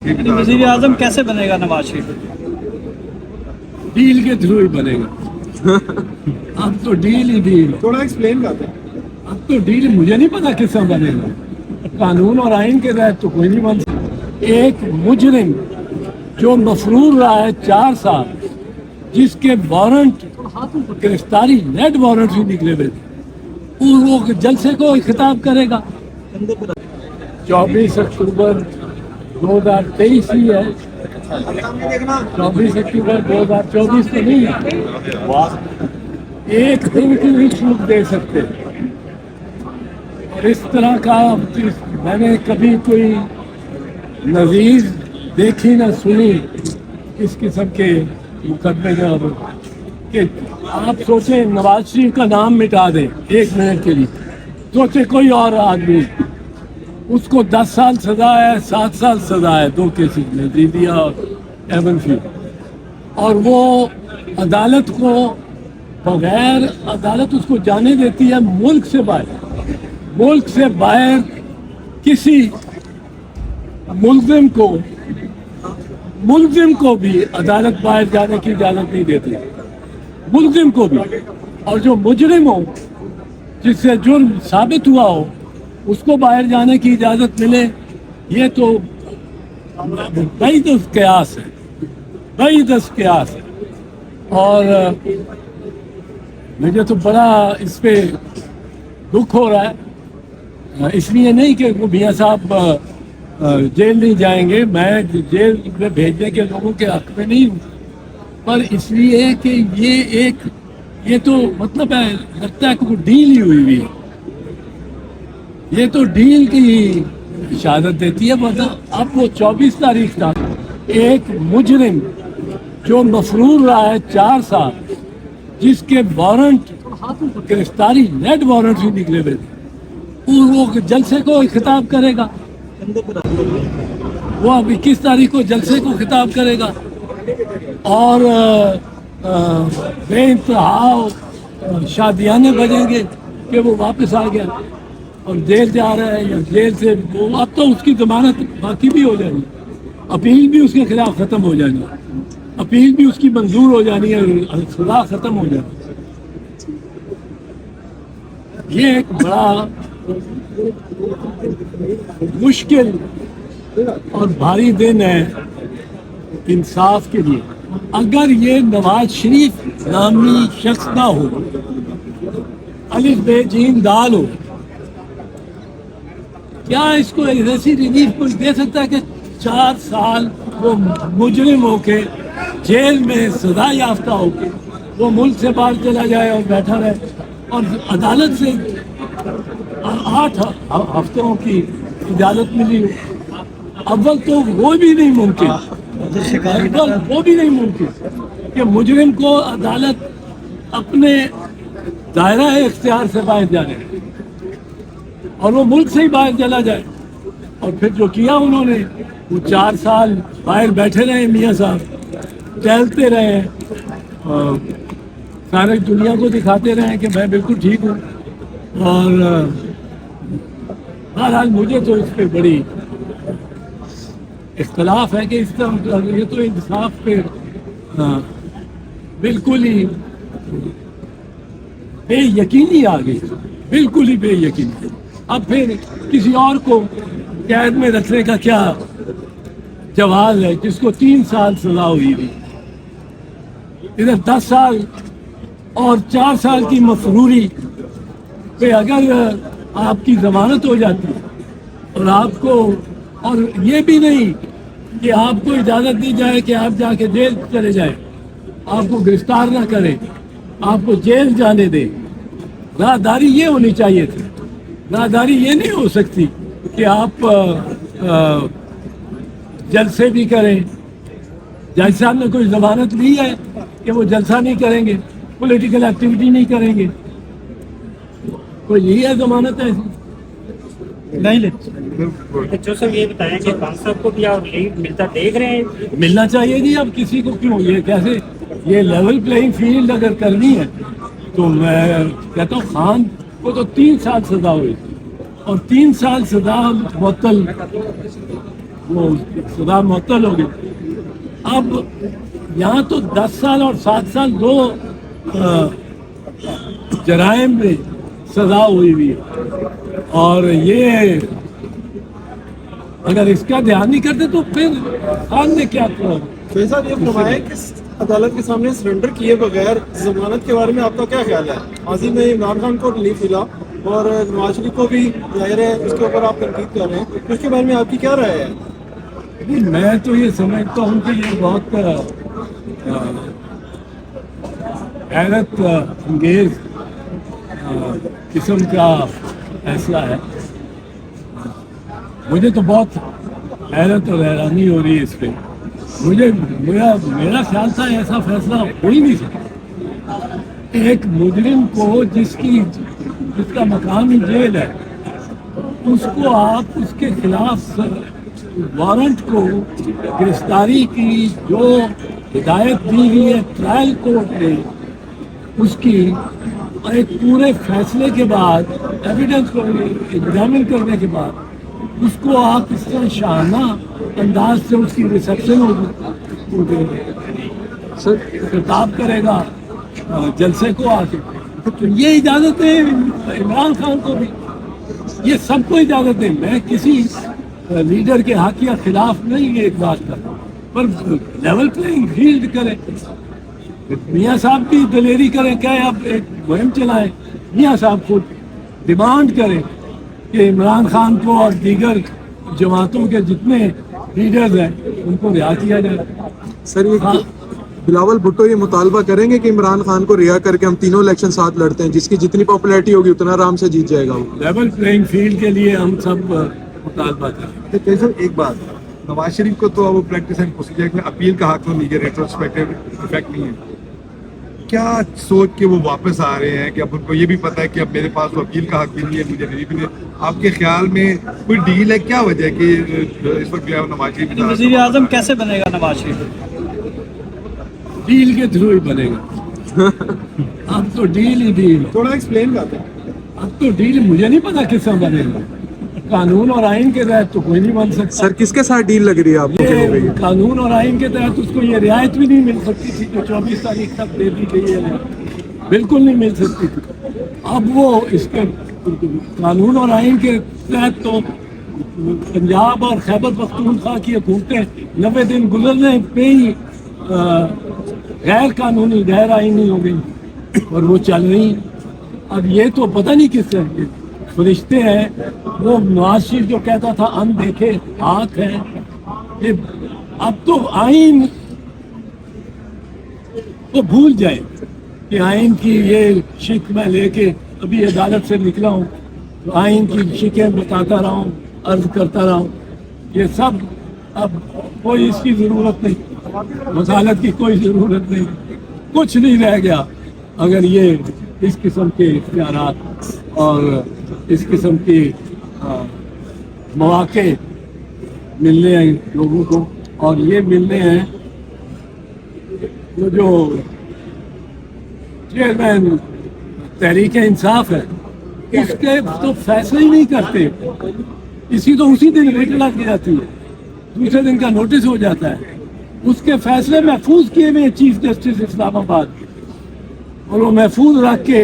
वज़ीर आज़म कैसे बनेगा नवाज शरीफ? डील के थ्रू ही बनेगा। अब तो डील ही डील। थोड़ा एक्सप्लेन करते हैं। अब तो डील मुझे नहीं पता किसका बनेगा। कानून और आइन के तहत तो कोई नहीं बन सकता। एक मुजरिम जो मफरूर रहा है 4 साल, जिसके वारंट गिरफ्तारी रेड वारंट भी निकले हुए थे, वो जलसे को खिताब करेगा। 24 अक्टूबर 2023 ही है। 24 अक्टूबर 2024 तो नहीं है। एक दिन की भी छूट दे सकते। और इस तरह का मैंने कभी कोई नज़ीर देखी ना सुनी इस किस्म के मुकदमे में। कि आप सोचें नवाज शरीफ का नाम मिटा दें एक मिनट के लिए, सोचे कोई और आदमी, उसको 10 साल सजा है, 7 साल सजा है 2 केसेस में, दीदिया और एवन फील्ड। और वो अदालत को बगैर अदालत उसको जाने देती है मुल्क से बाहर। मुल्क से बाहर किसी मुल्जिम को भी अदालत बाहर जाने की इजाज़त नहीं देती, मुल्जिम को भी। और जो मुजरिम हो, जिससे जुर्म साबित हुआ हो, उसको बाहर जाने की इजाज़त मिले, ये तो बड़ी कयास है, बड़ी कयास है। और मुझे तो बड़ा इस पे दुख हो रहा है। इसलिए नहीं कि वो मियाँ साहब जेल नहीं जाएंगे, मैं जेल में भेजने के लोगों के हक में नहीं हूँ, पर इसलिए कि ये तो मतलब है, लगता है कि वो डील ही हुई है। ये तो डील की शहादत देती है। मतलब अब वो 24 तारीख था, एक मुजरिम जो मफरूर रहा है 4 साल, जिसके वारंट गिरफ्तारी रेड वारंट भी निकले हुए थे, वो जलसे को खिताब करेगा। वो अब 21 तारीख को जलसे को खिताब करेगा। और बेइंतहा शादियाने बजेंगे कि वो वापस आ गया और जेल जा रहा है, या जेल से वो अब तो उसकी जमानत बाकी भी हो जानी, अपील भी उसके खिलाफ ख़त्म हो जानी, अपील भी उसकी मंजूर हो जानी है, सजा ख़त्म हो जानी। ये एक बड़ा मुश्किल और भारी दिन है इंसाफ के लिए। अगर ये नवाज शरीफ नामी शख्स ना हो, अलिफ बे जीम दाल हो, क्या इसको ऐसी रिलीफ कुछ दे सकता है कि 4 साल वो मुजरिम होके जेल में सजा याफ्ता होके वो मुल्क से बाहर चला जाए और बैठा रहे, और अदालत से 8 हफ्तों की इजाज़त मिली हो? अव्वल तो वो भी नहीं मुमकिन, वो भी नहीं मुमकिन कि मुजरिम को अदालत अपने दायरा इख्तियार से बाहर जाने और वो मुल्क से ही बाहर चला जाए। और फिर जो किया उन्होंने, वो 4 साल बाहर बैठे रहे मियाँ साहब, टहलते रहे, सारे दुनिया को दिखाते रहे कि मैं बिल्कुल ठीक हूँ। और बहरहाल मुझे तो इस पर बड़ी इख्तलाफ है कि इस तरह ये तो इंसाफ पे बिल्कुल ही बेयकीनी आ गई, बिल्कुल ही बेयकीनी। अब फिर किसी और को कैद में रखने का क्या जवाब है, जिसको 3 साल सजा हुई थी, इधर 10 साल और 4 साल की मफरूरी पे अगर आपकी जमानत हो जाती और आपको, और ये भी नहीं कि आपको इजाज़त दी जाए कि आप जाके जेल चले जाए, आपको गिरफ्तार ना करें, आपको जेल जाने दें। राहदारी ये होनी चाहिए थी। राहदारी ये नहीं हो सकती कि आप जलसे भी करें। जज साहब ने कोई जमानत ली है कि वो जलसा नहीं करेंगे, पॉलिटिकल एक्टिविटी नहीं करेंगे? कोई यही है जमानत है? नहीं लेते। जो सब ये बताया कि खान साहब को भी और लीड मिलता देख रहे हैं, मिलना चाहिए जी। अब किसी को क्यों, ये कैसे, ये लेवल प्लेइंग फील्ड अगर करनी है तो मैं कहता हूँ खान को तो 3 साल सजा हुई, और 3 साल सजा मुअत्तल وہ سزا معطل ہو گئی. اب یہاں تو 10 سال اور 7 سال دو جرائم میں سزا ہوئی ہے, اور یہ اگر اس کا دھیان نہیں کرتے تو پھر خان نے کیا کیا. صاحب یہ فرمایا کہ عدالت کے سامنے سرنڈر کیے بغیر ضمانت کے بارے میں آپ کا کیا خیال ہے؟ ماضی میں عمران خان کو ریلیف ملا اور نواز شریف کو بھی ظاہر ہے اس کے اوپر آپ تنقید کر رہے ہیں, اس کے بارے میں آپ کی کیا رائے ہے؟ میں تو یہ سمجھتا ہوں کہ یہ بہت حیرت انگیز قسم کا فیصلہ ہے. مجھے تو بہت حیرت اور حیرانی ہو رہی ہے اس پہ. میرا خیال تھا ایسا فیصلہ ہو ہی نہیں سکتا. ایک مجرم کو جس کا مقام جیل ہے, اس کو آپ اس کے خلاف وارنٹ کو گرفتاری کی جو ہدایت دی ہوئی ہے ٹرائل کورٹ نے, اس کی ایک پورے فیصلے کے بعد ایویڈنس کو ایگزامن کرنے کے بعد اس کو آپ اس طرح شاہانہ انداز سے اس کی ریسیپشن خطاب کرے گا جلسے کو آ کے, تو یہ اجازت ہے عمران خان کو بھی, یہ سب کو اجازت ہے. میں کسی لیڈر کے حق یا خلاف نہیں یہ ایک بات کرتا, پر لیول پلینگ فیلڈ کریں. میاں صاحب بھی دلیری کریں, کہ اب ایک مہم چلائیں. میاں صاحب کو ڈیمانڈ کریں کہ عمران خان کو اور دیگر جماعتوں کے جتنے لیڈرز ہیں ان کو رہا کیا جائے. سر یہ بلاول بھٹو یہ مطالبہ کریں گے کہ عمران خان کو رہا کر کے ہم تینوں الیکشن ساتھ لڑتے ہیں, جس کی جتنی پاپولیرٹی ہوگی اتنا آرام سے جیت جائے گا وہ. لیول پلینگ فیلڈ کے لیے ہم سب مطالبہ کریں. سر ایک بات, نواز شریف کو تو وہ پریکٹس اینڈ پروسیجر میں اپیل کا حق تو نہیں ہے, ریٹروسپیکٹیو افیکٹ نہیں ہے. کیا سوچ کے وہ واپس آ رہے ہیں کہ اب ان کو یہ بھی پتا ہے کہ اب میرے پاس تو اپیل کا حق بھی نہیں ہے, مجھے نہیں بھی نہیں. آپ کے خیال میں کوئی ڈیل ہے, کیا وجہ ہے کہ اس وقت نواز شریف وزیر اعظم کیسے بنے گا نواز شریف؟ ڈیل کے تھرو ہی بنے گا. اب تو ڈیل ہی ڈیل. تھوڑا ایکسپلین کرتے ہیں. اب تو ڈیل مجھے نہیں پتا کس طرح بنے گا. قانون اور آئین کے تحت تو کوئی نہیں بن سکتا. سر کس کے ساتھ ڈیل لگ رہی ہے آپ کو؟ یہ قانون اور آئین کے تحت اس کو یہ رعایت بھی نہیں مل سکتی تھی جو 24 تاریخ تک دے دی گئی ہے, بالکل نہیں مل سکتی تھی. اب وہ اس کے قانون اور آئین کے تحت تو پنجاب اور خیبر پختونخوا کی حکومتیں 90 دن گزرنے پہ ہی غیر قانونی غیر آئینی ہو گئی اور وہ چل رہی. اب یہ تو پتہ نہیں کس طرح فرشتے ہیں. وہ نواز شریف جو کہتا تھا ان دیکھے ہاتھ ہیں, یہ اب تو آئین کو بھول جائے کہ آئین کی یہ شک میں لے کے ابھی عدالت سے نکلا ہوں, تو آئین کی شکیں بتاتا رہا ہوں, عرض کرتا رہا ہوں. یہ سب اب کوئی اس کی ضرورت نہیں, وکالت کی کوئی ضرورت نہیں, کچھ نہیں رہ گیا اگر یہ اس قسم کے اختیارات اور اس قسم کی مواقع ملنے ہیں لوگوں کو. اور یہ ملنے ہیں جو چیئرمین تحریک انصاف ہے, اس کے تو فیصلے ہی نہیں کرتے. اسی دن ریٹ لگ جاتی ہے, دوسرے دن کا نوٹس ہو جاتا ہے. اس کے فیصلے محفوظ کیے ہوئے چیف جسٹس اسلام آباد, اور وہ محفوظ رکھ کے